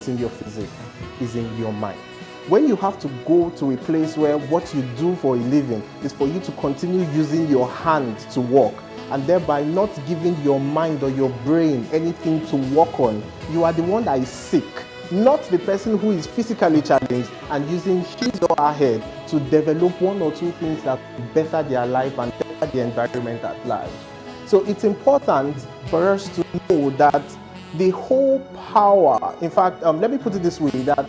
in your physique, is in your mind. When you have to go to a place where what you do for a living is for you to continue using your hand to work, and thereby not giving your mind or your brain anything to work on, you are the one that is sick, not the person who is physically challenged and using his or her head to develop one or two things that better their life and better the environment at large. So it's important for us to know that the whole power, in fact, let me put it this way, that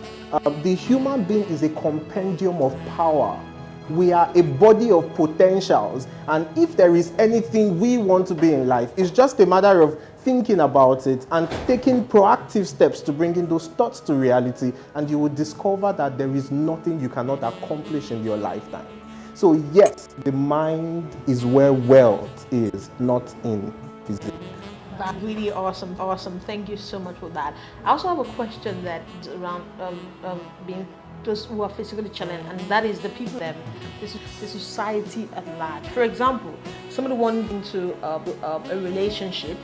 the human being is a compendium of power. We are a body of potentials, and if there is anything we want to be in life, it's just a matter of thinking about it and taking proactive steps to bring in those thoughts to reality, and you will discover that there is nothing you cannot accomplish in your lifetime. So yes, the mind is where wealth is, not in physics. That's really awesome. Thank you so much for that. I also have a question that's around being those who are physically challenged, and that is the people, the society at large. For example, somebody wants into a relationship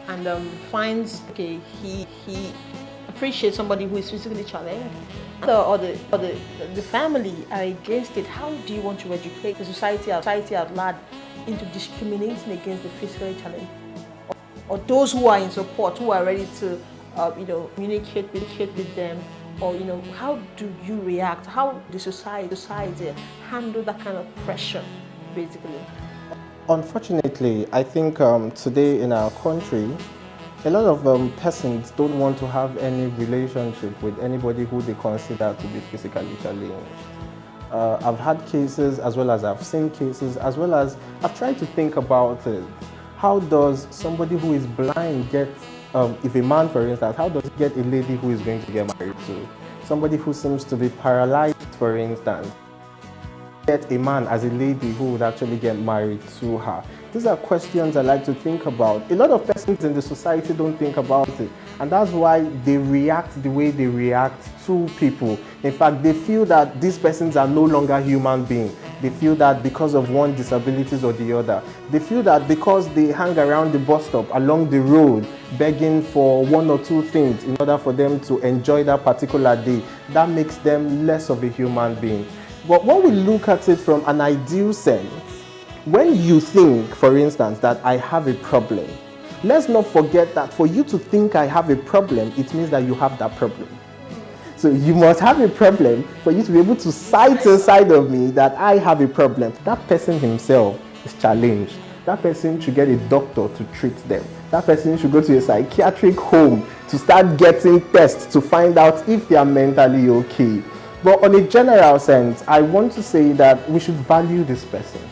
and finds, okay, he appreciates somebody who is physically challenged, or the family are against it. How do you want to educate the society at large into discriminating against the physically challenged, or those who are in support, who are ready to communicate with them? Or how do you react? How the society handle that kind of pressure, basically? Unfortunately, I think today in our country, a lot of persons don't want to have any relationship with anybody who they consider to be physically challenged. I've had cases, as well as I've seen cases, as well as I've tried to think about it. How does somebody who is blind get, if a man, for instance, how does he get a lady who is going to get married to? Somebody who seems to be paralyzed, for instance, get a man as a lady who would actually get married to her? These are questions I like to think about. A lot of persons in the society don't think about it, and that's why they react the way they react to people. In fact, they feel that these persons are no longer human beings. They feel that because of one disabilities or the other. They feel that because they hang around the bus stop, along the road, begging for one or two things in order for them to enjoy that particular day, that makes them less of a human being. But when we look at it from an ideal sense, when you think, for instance, that I have a problem, let's not forget that for you to think I have a problem, it means that you have that problem. So you must have a problem for you to be able to cite inside of me that I have a problem. That person himself is challenged. That person should get a doctor to treat them. That person should go to a psychiatric home to start getting tests to find out if they are mentally okay. But on a general sense, I want to say that we should value this person.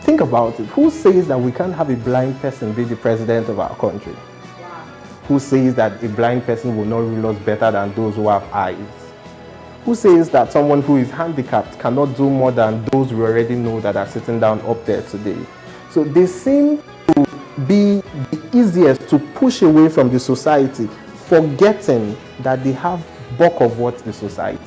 Think about it. Who says that we can't have a blind person be the president of our country? Wow. Who says that a blind person will not rule us better than those who have eyes? Who says that someone who is handicapped cannot do more than those we already know that are sitting down up there today? So they seem to be the easiest to push away from the society, forgetting that they have bulk of what the society.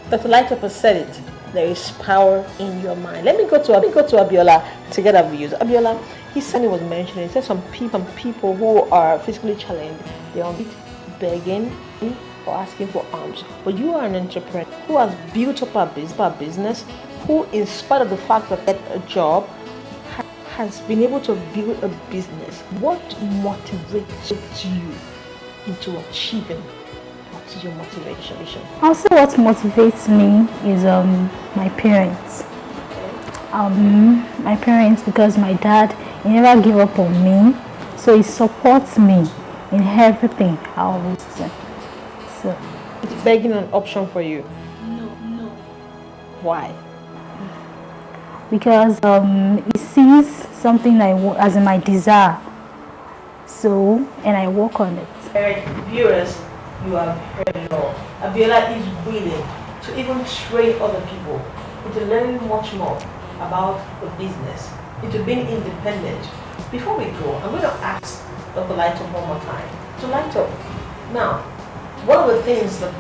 Dr. Lightupper said it. There is power in your mind. Let me go to Abiola together with you. Abiola, he said, he was mentioning, he said some people who are physically challenged, they are begging or asking for alms. But you are an entrepreneur who has built up a business, who, in spite of the fact that a job, has been able to build a business. What motivates you into achieving? What is your motivation? I'll say what motivates me is my parents. My parents, because my dad, he never give up on me, so he supports me in everything I always do. So it's begging an option for you? No. Why? Because he sees something as in my desire, so, and I work on it. Alright, viewers, you have heard it all. Abiola is willing to even train other people into learning much more about the business, into being independent. Before we go, I'm going to ask Dr. Lightupper one more time. To Lightupper, now, one of the things that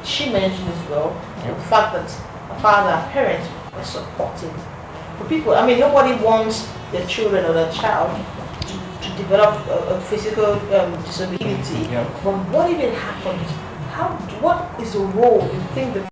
she mentioned as well, the fact that her father, her parents were supportive. For people, I mean, nobody wants their children or their child to develop a physical disability. Yeah. But what if it happens? What is the role you think that